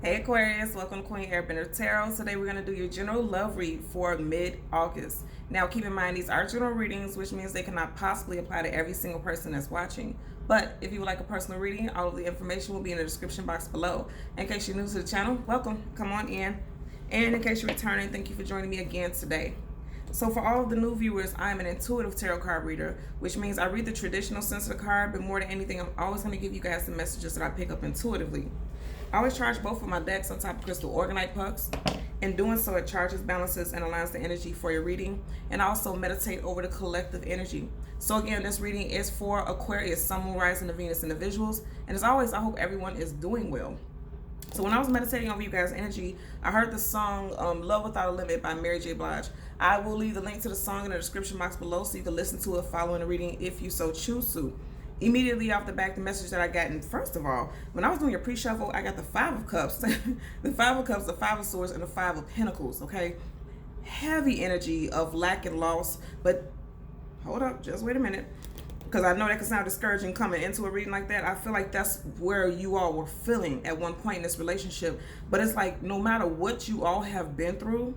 Hey Aquarius, welcome to Queen Airbender Tarot. Today we're going to do your general love read for mid-August. Now keep in mind these are general readings, which means they cannot possibly apply to every single person that's watching. But if you would like a personal reading, all of the information will be in the description box below. In case you're new to the channel, welcome, come on in. And in case you're returning, thank you for joining me again today. So for all of the new viewers, I am an intuitive tarot card reader, which means I read the traditional sense of the card, but more than anything, I'm always going to give you guys the messages that I pick up intuitively. I always charge both of my decks on top of crystal organite pucks. In doing so, it charges, balances, and aligns the energy for your reading, and also meditate over the collective energy. So again, this reading is for Aquarius, Sun, Moon, Rising, and Venus individuals. And as always, I hope everyone is doing well. So when I was meditating over you guys' energy, I heard the song Love Without a Limit by Mary J. Blige. I will leave the link to the song in the description box below so you can listen to it following the reading if you so choose to. Immediately off the back, the message that I got, and first of all, when I was doing your pre-shuffle, I got the Five of Cups, the Five of Cups, the Five of Swords, and the Five of Pentacles, okay? Heavy energy of lack and loss, but hold up, just wait a minute, because I know that can sound discouraging coming into a reading like that. I feel like that's where you all were feeling at one point in this relationship, but it's like no matter what you all have been through,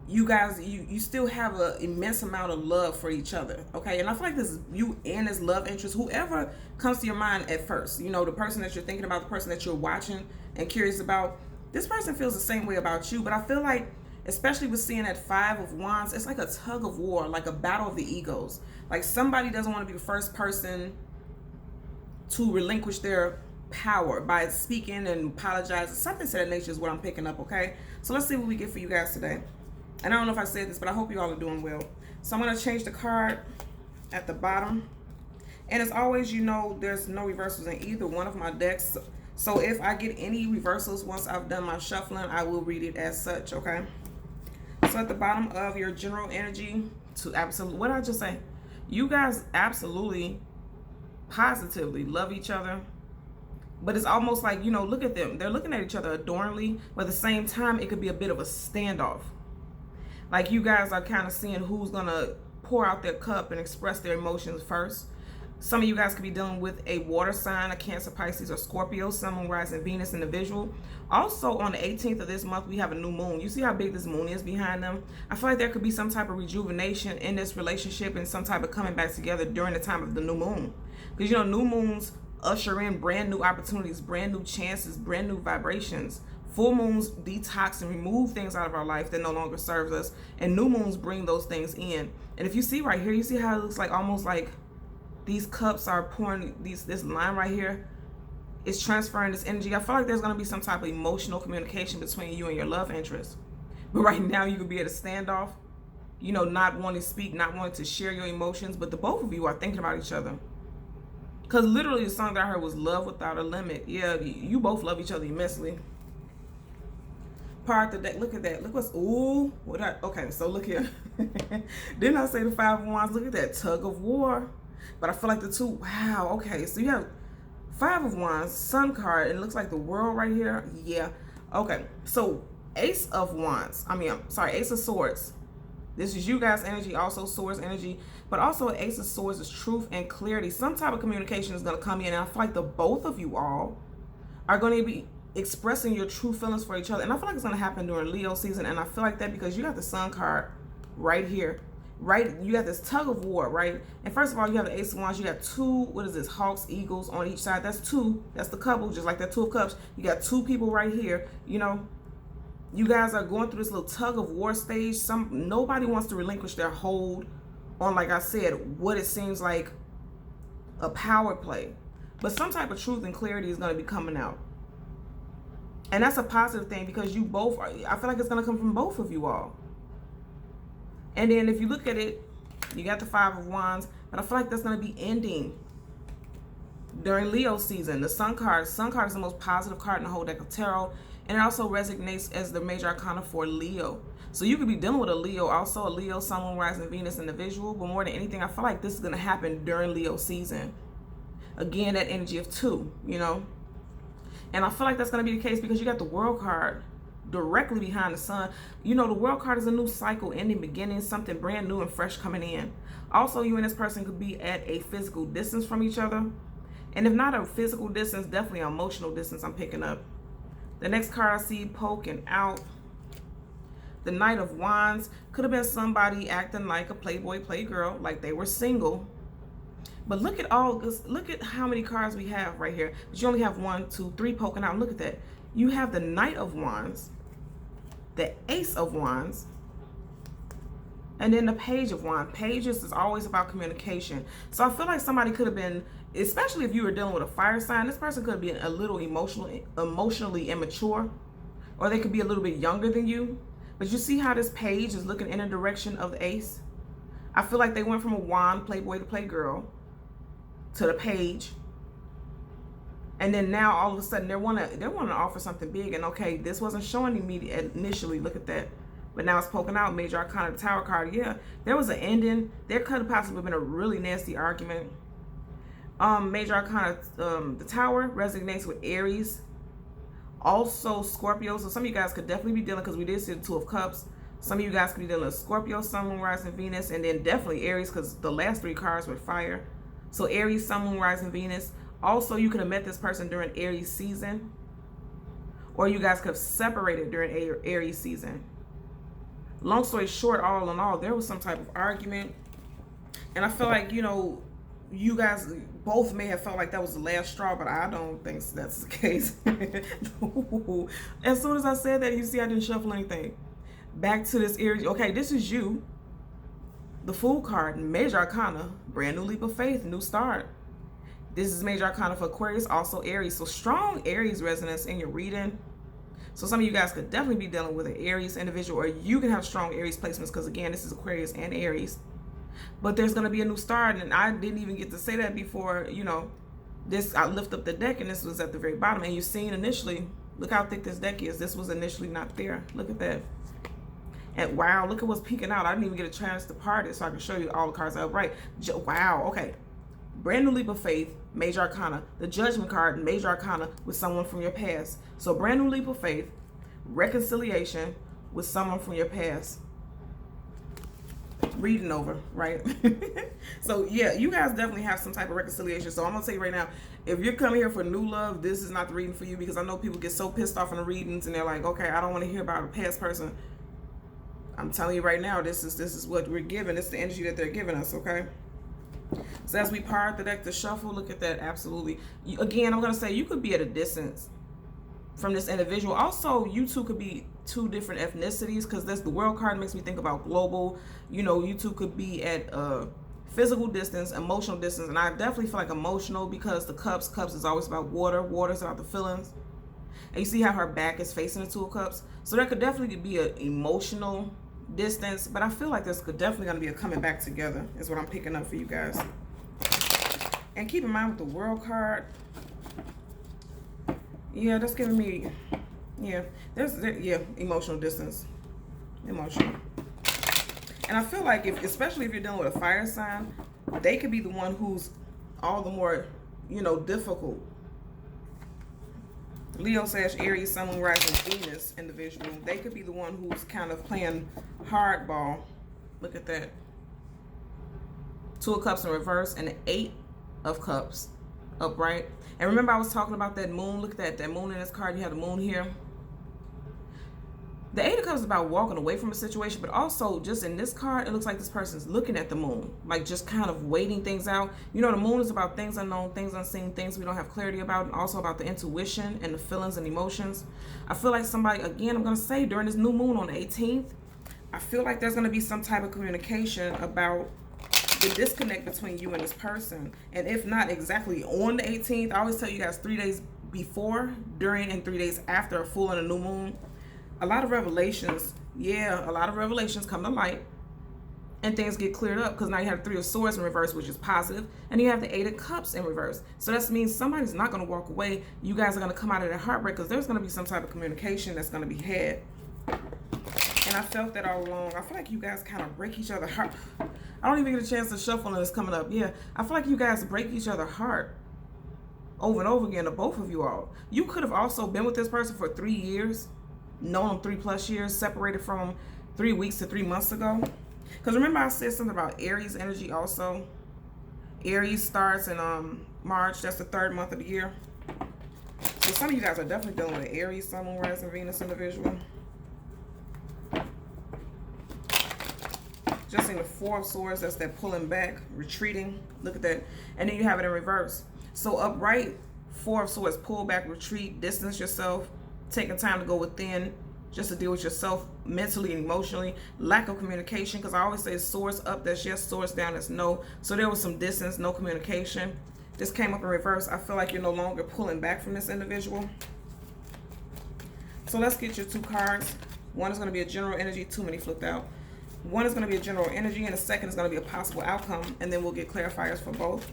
you guys, you still have an immense amount of love for each other, okay? And I feel like this is you and this love interest, whoever comes to your mind at first, you know, the person that you're thinking about, the person that you're watching and curious about, this person feels the same way about you. But I feel like, especially with seeing that Five of Wands, it's like a tug of war, like a battle of the egos. Like somebody doesn't want to be the first person to relinquish their power by speaking and apologizing. Something to that nature is what I'm picking up, okay? So let's see what we get for you guys today. And I don't know if I said this, but I hope you all are doing well. So I'm going to change the card at the bottom. And as always, you know, there's no reversals in either one of my decks. So if I get any reversals once I've done my shuffling, I will read it as such, okay? So at the bottom of your general energy, to absolutely, what did I just say? You guys absolutely, positively love each other. But it's almost like, you know, look at them. They're looking at each other adorningly, but at the same time, it could be a bit of a standoff. Like you guys are kind of seeing who's going to pour out their cup and express their emotions first. Some of you guys could be dealing with a water sign, a Cancer, Pisces, or Scorpio, Sun, Moon, Rising, Venus individual. Also on the 18th of this month, we have a new moon. You see how big this moon is behind them? I feel like there could be some type of rejuvenation in this relationship and some type of coming back together during the time of the new moon. Because, you know, new moons usher in brand new opportunities, brand new chances, brand new vibrations. Full moons detox and remove things out of our life that no longer serves us. And new moons bring those things in. And if you see right here, you see how it looks like almost like these cups are pouring, this line right here is transferring this energy. I feel like there's going to be some type of emotional communication between you and your love interest. But right now you could be at a standoff, you know, not wanting to speak, not wanting to share your emotions. But the both of you are thinking about each other. Because literally the song that I heard was Love Without a Limit. Yeah, you both love each other immensely. Part of the deck, look at that, look what's, ooh, okay, so look here. Didn't I say the Five of Wands? Look at that tug of war. But I feel like the two, wow, okay, so you have Five of Wands, Sun card, and it looks like the World right here. Yeah, okay, so Ace of Wands, Ace of Swords. This is you guys' energy, also Swords energy, but also Ace of Swords is truth and clarity. Some type of communication is going to come in, and I feel like the both of you all are going to be expressing your true feelings for each other. And I feel like it's going to happen during Leo season. And I feel like that because you got the Sun card right here, right? You got this tug of war, right? And first of all, you have the Ace of Wands. You got two, what is this, hawks, eagles on each side. That's two. That's the couple, just like that Two of Cups. You got two people right here. You know, you guys are going through this little tug of war stage. Nobody wants to relinquish their hold on, like I said, what it seems like a power play. But some type of truth and clarity is going to be coming out. And that's a positive thing because you both are, I feel like it's going to come from both of you all. And then if you look at it, you got the Five of Wands, but I feel like that's going to be ending during Leo season. The Sun card is the most positive card in the whole deck of tarot. And it also resonates as the major arcana for Leo. So you could be dealing with a Leo, also a Leo, Sun, Moon, Rising, Venus individual. But more than anything, I feel like this is going to happen during Leo season. Again, that energy of two, you know. And I feel like that's going to be the case because you got the World card directly behind the Sun. You know, the World card is a new cycle, ending, beginning, something brand new and fresh coming in. Also, you and this person could be at a physical distance from each other. And if not a physical distance, definitely an emotional distance I'm picking up. The next card I see poking out, the Knight of Wands. Could have been somebody acting like a playboy, playgirl, like they were single. But look at how many cards we have right here. But you only have 1, 2, 3 poking out. Look at that. You have the Knight of Wands, the Ace of Wands, and then the Page of Wands. Pages is always about communication. So I feel like somebody could have been, especially if you were dealing with a fire sign, this person could be a little emotionally immature, or they could be a little bit younger than you. But you see how this page is looking in the direction of the ace? I feel like they went from a wand, playboy to playgirl, to the page. And then now all of a sudden they want to offer something big. And okay, this wasn't showing initially. Look at that. But now it's poking out. Major Arcana, the Tower card. Yeah, there was an ending. There could have possibly been a really nasty argument. Major Arcana, the Tower resonates with Aries. Also Scorpio. So some of you guys could definitely be dealing, because we did see the Two of Cups. Some of you guys could be dealing with Scorpio, Sun, Moon, Rising, Venus. And then definitely Aries, because the last 3 cards were fire. So Aries, Sun, Moon, Rising, Venus. Also, you could have met this person during Aries season. Or you guys could have separated during Aries season. Long story short, all in all, there was some type of argument. And I feel like, you know, you guys both may have felt like that was the last straw, but I don't think that's the case. As soon as I said that, you see I didn't shuffle anything. Back to this Aries. Okay, this is you. The Fool card, Major Arcana, brand new leap of faith, new start. This is Major Arcana for Aquarius, also Aries. So strong Aries resonance in your reading. So some of you guys could definitely be dealing with an Aries individual, or you can have strong Aries placements, because again, this is Aquarius and Aries. But there's going to be a new start, and I didn't even get to say that before, you know, I lift up the deck, and this was at the very bottom. And you've seen initially, look how thick this deck is. This was initially not there. Look at that. And wow, look at what's peeking out. I didn't even get a chance to part it so I can show you all the cards out right. Wow, okay. Brand new leap of faith, Major Arcana. The Judgment card, Major Arcana, with someone from your past. So brand new leap of faith, reconciliation with someone from your past. Reading over, right? So yeah, you guys definitely have some type of reconciliation. So I'm gonna tell you right now, if you're coming here for new love, this is not the reading for you, because I know people get so pissed off in the readings and they're like, okay, I don't want to hear about a past person. I'm telling you right now, this is what we're given. It's the energy that they're giving us, okay? So as we part the deck to shuffle, look at that. Absolutely. Again, I'm going to say you could be at a distance from this individual. Also, you two could be 2 different ethnicities, because that's the World card makes me think about global. You know, you two could be at a physical distance, emotional distance. And I definitely feel like emotional, because the cups is always about water. Water is about the feelings. And you see how her back is facing the Two of Cups. So there could definitely be an emotional distance, but I feel like there's definitely going to be a coming back together is what I'm picking up for you guys. And keep in mind with the World card, yeah, that's giving me, yeah, emotional distance, emotional. And I feel like especially if you're dealing with a fire sign, they could be the one who's all the more, you know, difficult. Leo / Aries, Sun, Moon, Rising, Venus individual. They could be the one who's kind of playing hardball. Look at that. 2 of Cups in reverse and the 8 of Cups upright. And remember I was talking about that moon. Look at that moon in this card. You have the moon here. The 8 of Cups is about walking away from a situation, but also just in this card, it looks like this person's looking at the moon, like just kind of waiting things out. You know, the moon is about things unknown, things unseen, things we don't have clarity about, and also about the intuition and the feelings and emotions. I feel like somebody, again, I'm going to say during this new moon on the 18th, I feel like there's going to be some type of communication about the disconnect between you and this person. And if not exactly on the 18th, I always tell you guys 3 days before, during, and 3 days after a full and a new moon. A lot of revelations, a lot of revelations come to light, and things get cleared up, because now you have 3 of Swords in reverse, which is positive, and you have the 8 of Cups in reverse. So that means somebody's not going to walk away. You guys are going to come out of that heartbreak, because there's going to be some type of communication that's going to be had. And I felt that all along. I feel like you guys kind of break each other's heart. I don't even get a chance to shuffle, and it's coming up. Yeah, I feel like you guys break each other's heart over and over again, to both of you all. You could have also been with this person for 3 years, known them 3+ years, separated from them 3 weeks to 3 months ago. Because remember I said something about Aries energy also. Aries starts in March. That's the 3rd month of the year. So some of you guys are definitely dealing with an Aries, Sun, Moon, Rising, Venus individual. Just in the Four of Swords, that's that pulling back, retreating. Look at that. And then you have it in reverse. So upright, Four of Swords, pull back, retreat, distance yourself, taking time to go within, just to deal with yourself mentally and emotionally. Lack of communication, because I always say swords up, that's yes, swords down, that's no. So there was some distance, no communication. This came up in reverse. I feel like you're no longer pulling back from this individual. So let's get your 2 cards. One is going to be a general energy. Too many flipped out. One is going to be a general energy, and the second is going to be a possible outcome. And then we'll get clarifiers for both.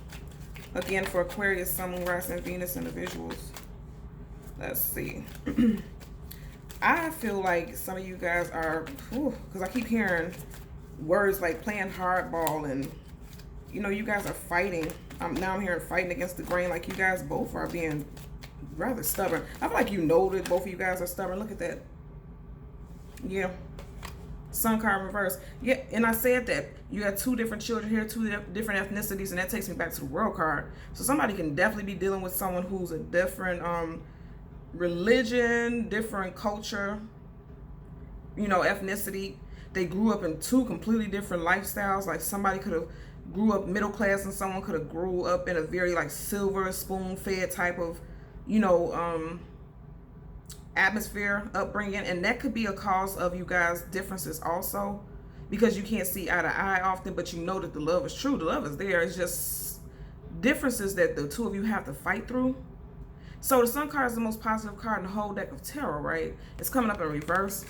Again, for Aquarius, Sun, Moon, Rising, Venus individuals. Let's see. I feel like some of you guys are, because I keep hearing words like playing hardball, and you know, you guys are fighting. Now I'm hearing fighting against the grain. Like you guys both are being rather stubborn. I feel like you know that both of you guys are stubborn. Look at that. Yeah. Sun card reverse. Yeah, and I said that you have 2 different children here, 2 different ethnicities, and that takes me back to the World card. So somebody can definitely be dealing with someone who's a different religion, different culture, you know, ethnicity. They grew up in 2 completely different lifestyles. Like somebody could have grew up middle class, and someone could have grew up in a very like silver spoon fed type of, you know, atmosphere, upbringing. And that could be a cause of you guys differences also, because you can't see eye to eye often, but you know that the love is true, the love is there. It's just differences that the 2 of you have to fight through. So the Sun card is the most positive card in the whole deck of tarot, right? It's coming up in reverse,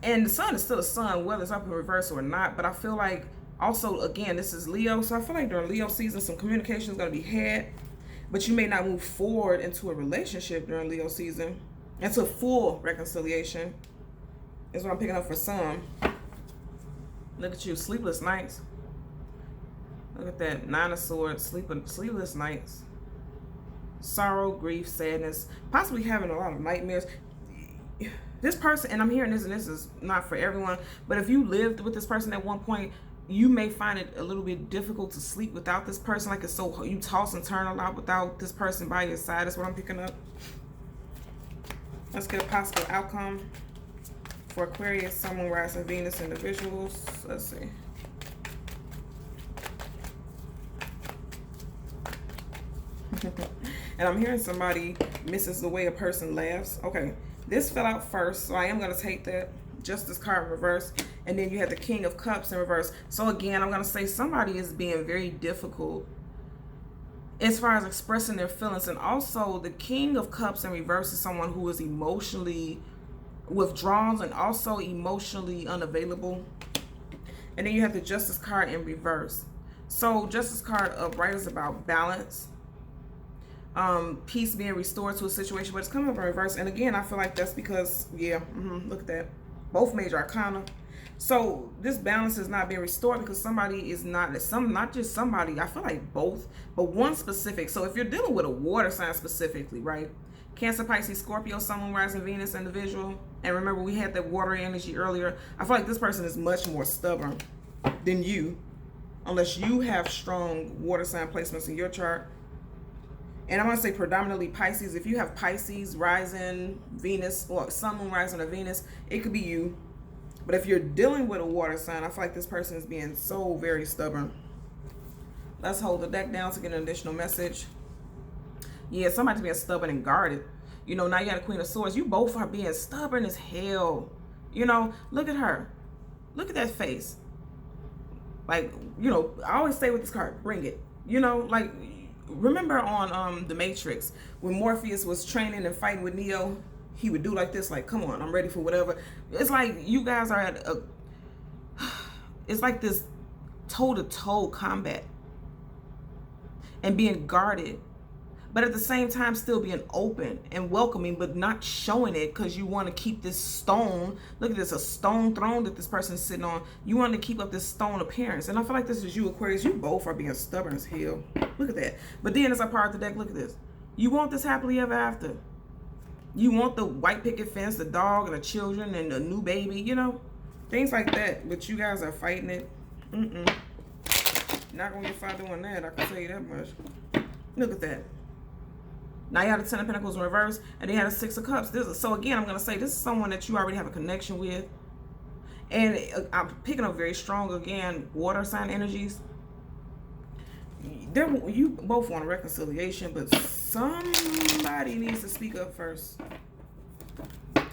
and the Sun is still a Sun, whether it's up in reverse or not. But I feel like also, again, this is Leo, so I feel like during Leo season some communication is going to be had, but you may not move forward into a relationship during Leo season. Into full reconciliation is what I'm picking up for some. Look at you, sleepless nights. Look at that, 9 of Swords, sleepless nights. Sorrow, grief, sadness, possibly having a lot of nightmares. This person, and I'm hearing this, and this is not for everyone, but if you lived with this person at one point, you may find it a little bit difficult to sleep without this person. Like it's so, you toss and turn a lot without this person by your side. That's what I'm picking up. Let's get a possible outcome for Aquarius, Sun, Moon, Rising, Venus individuals. Let's see. And I'm hearing somebody misses the way a person laughs. Okay, this fell out first, so I am going to take that. Justice card in reverse. And then you have the King of Cups in reverse. So again, I'm going to say somebody is being very difficult as far as expressing their feelings. And also the King of Cups in reverse is someone who is emotionally withdrawn and also emotionally unavailable. And then you have the Justice card in reverse. So Justice card upright is about balance, peace being restored to a situation, but it's coming up in reverse. And again, I feel like that's because, yeah, look at that, both major arcana. So this balance is not being restored because somebody is not just somebody, I feel like both, but one specific. So if you're dealing with a water sign specifically, right? Cancer, Pisces, Scorpio, Sun, Moon, Rising, Venus individual. And remember, we had that water energy earlier. I feel like this person is much more stubborn than you, unless you have strong water sign placements in your chart. And I'm going to say predominantly Pisces. If you have Pisces, Rising, Venus, or Sun, Moon, Rising, or Venus, it could be you. But if you're dealing with a water sign, I feel like this person is being so very stubborn. Let's hold the deck down to get an additional message. Yeah, somebody's being stubborn and guarded. You know, now you got a Queen of Swords. You both are being stubborn as hell. You know, look at her. Look at that face. Like, you know, I always say with this card, bring it. You know, like, remember on The Matrix, when Morpheus was training and fighting with Neo, he would do like this, like, come on, I'm ready for whatever. It's like you guys are at it's like this toe-to-toe combat and being guarded, but at the same time still being open and welcoming, but not showing it because you want to keep this stone. Look at this, a stone throne that this person's sitting on. You want to keep up this stone appearance. And I feel like this is you, Aquarius. You both are being stubborn as hell. Look at that. But then as I part the deck, look at this. You want this happily ever after. You want the white picket fence, the dog, and the children, and the new baby, you know? Things like that. But you guys are fighting it. Not going to get far doing that, I can tell you that much. Look at that. Now you have the Ten of Pentacles in reverse, and then you have the Six of Cups. So again, I'm going to say this is someone that you already have a connection with. And I'm picking up very strong, again, water sign energies. You both want a reconciliation, but somebody needs to speak up first.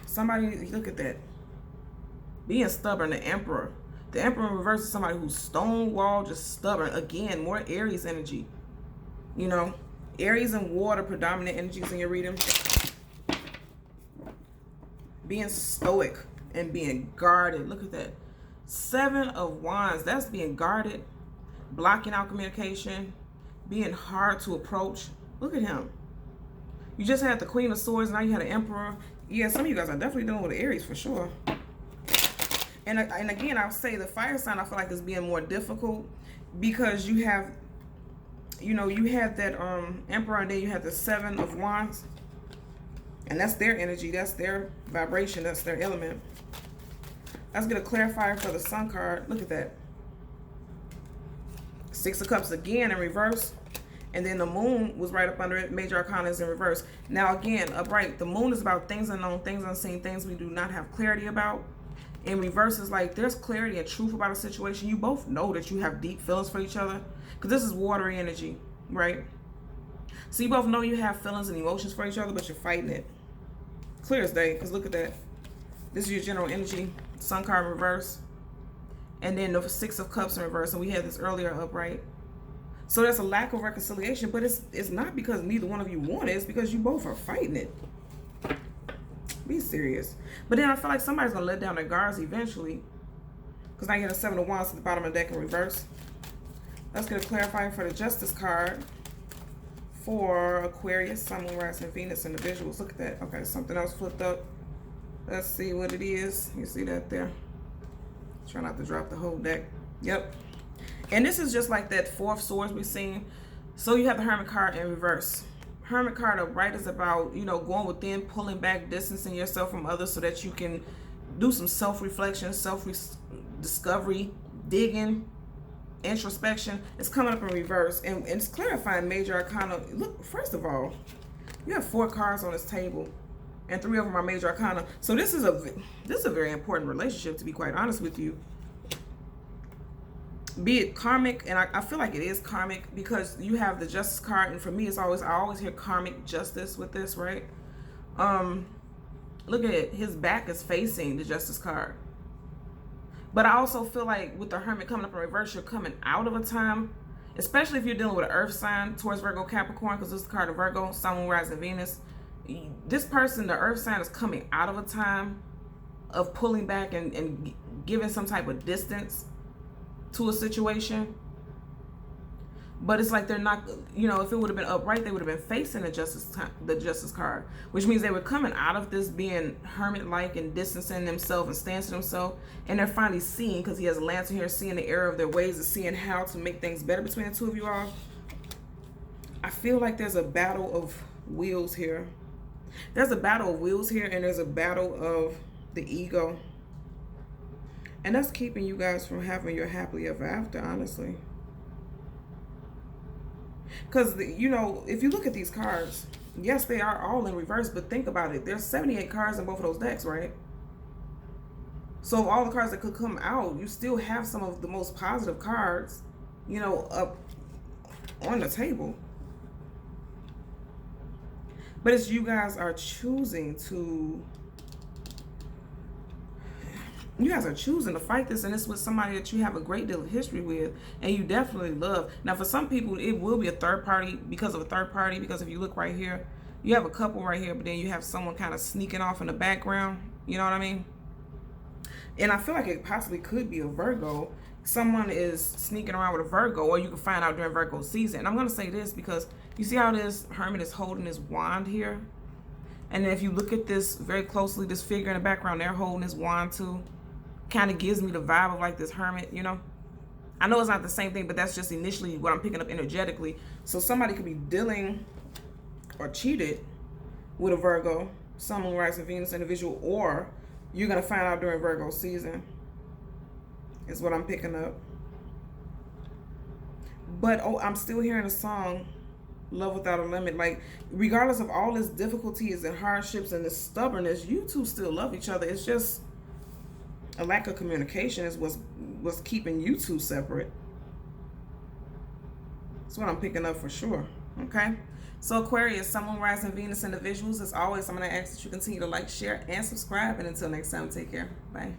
Somebody, look at that. Being stubborn, the Emperor. The Emperor in reverse is somebody who's stonewall, just stubborn. Again, more Aries energy. You know, Aries and water, predominant energies in your reading. Being stoic and being guarded. Look at that. Seven of Wands. That's being guarded. Blocking out communication. Being hard to approach. Look at him. You just had the Queen of Swords. Now you had an Emperor. Yeah, some of you guys are definitely dealing with Aries for sure. And again, I'll say the fire sign, I feel like is being more difficult because you have, you know, you had that Emperor, and then you have the Seven of Wands. And that's their energy. That's their vibration. That's their element. Let's get a clarifier for the Sun card. Look at that. Six of Cups again in reverse. And then the Moon was right up under it. Major Arcana is in reverse. Now again, upright, the Moon is about things unknown, things unseen, things we do not have clarity about. In reverse is like there's clarity and truth about a situation. You both know that you have deep feelings for each other. Because this is watery energy, right? So you both know you have feelings and emotions for each other, but you're fighting it. Clear as day, because look at that. This is your general energy. Sun card in reverse. And then the Six of Cups in reverse. And we had this earlier upright. So there's a lack of reconciliation, but it's not because neither one of you want it. It's because you both are fighting it. Be serious. But then I feel like somebody's going to let down their guards eventually. Because now you have a Seven of Wands at the bottom of the deck in reverse. Let's get a clarifier for the Justice card. For Aquarius, Sun, Moon, Rising, Venus, individuals. Look at that. Okay, something else flipped up. Let's see what it is. You see that there? Try not to drop the whole deck. Yep. And this is just like that Four of Swords we've seen. So you have the Hermit card in reverse. Hermit card upright is about, you know, going within, pulling back, distancing yourself from others so that you can do some self-reflection, self-discovery, digging, introspection. It's coming up in reverse, and it's clarifying major arcana. Look, first of all, you have 4 cards on this table, and 3 of them are major arcana. So this is a very important relationship, to be quite honest with you. Be it karmic, and I feel like it is karmic because you have the Justice card, and for me it's always, I always hear karmic justice with this, right? Look at it, his back is facing the Justice card. But I also feel like with the Hermit coming up in reverse, you're coming out of a time, especially if you're dealing with an earth sign towards Virgo, Capricorn, because this is the card of Virgo, Sun, Moon, Rising, Venus. This person, the earth sign, is coming out of a time of pulling back and giving some type of distance to a situation. But it's like they're not, you know, if it would have been upright, they would have been facing the Justice card, which means they were coming out of this being hermit-like and distancing themselves and staying to themselves, and they're finally seeing, because he has a Lantern here, seeing the error of their ways and seeing how to make things better between the two of you all. I feel like there's a battle of wheels here. There's a battle of wheels here, and there's a battle of the ego. And that's keeping you guys from having your happily ever after, honestly. Because, you know, if you look at these cards, yes, they are all in reverse, but think about it. There's 78 cards in both of those decks, right? So of all the cards that could come out, you still have some of the most positive cards, you know, up on the table. But it's you guys are choosing to... You guys are choosing to fight this, and it's with somebody that you have a great deal of history with, and you definitely love. Now, for some people, it will be a third party because of a third party, because if you look right here, you have a couple right here, but then you have someone kind of sneaking off in the background. You know what I mean? And I feel like it possibly could be a Virgo. Someone is sneaking around with a Virgo, or you can find out during Virgo season. And I'm going to say this because you see how this Hermit is holding his wand here? And then if you look at this very closely, this figure in the background, they're holding his wand too. Kind of gives me the vibe of like this Hermit, you know. I know it's not the same thing, but that's just initially what I'm picking up energetically. So somebody could be dealing or cheated with a Virgo, Sun, Moon, Rising, Venus individual, or you're gonna find out during Virgo season is what I'm picking up. But oh, I'm still hearing a song love without a limit. Like, regardless of all this difficulties and hardships and this stubbornness, you two still love each other. It's just a lack of communication is what's keeping you two separate. That's what I'm picking up for sure. Okay. So Aquarius, Sun, Moon, Rising, Venus individuals, as always, I'm going to ask that you continue to like, share, and subscribe. And until next time, take care. Bye.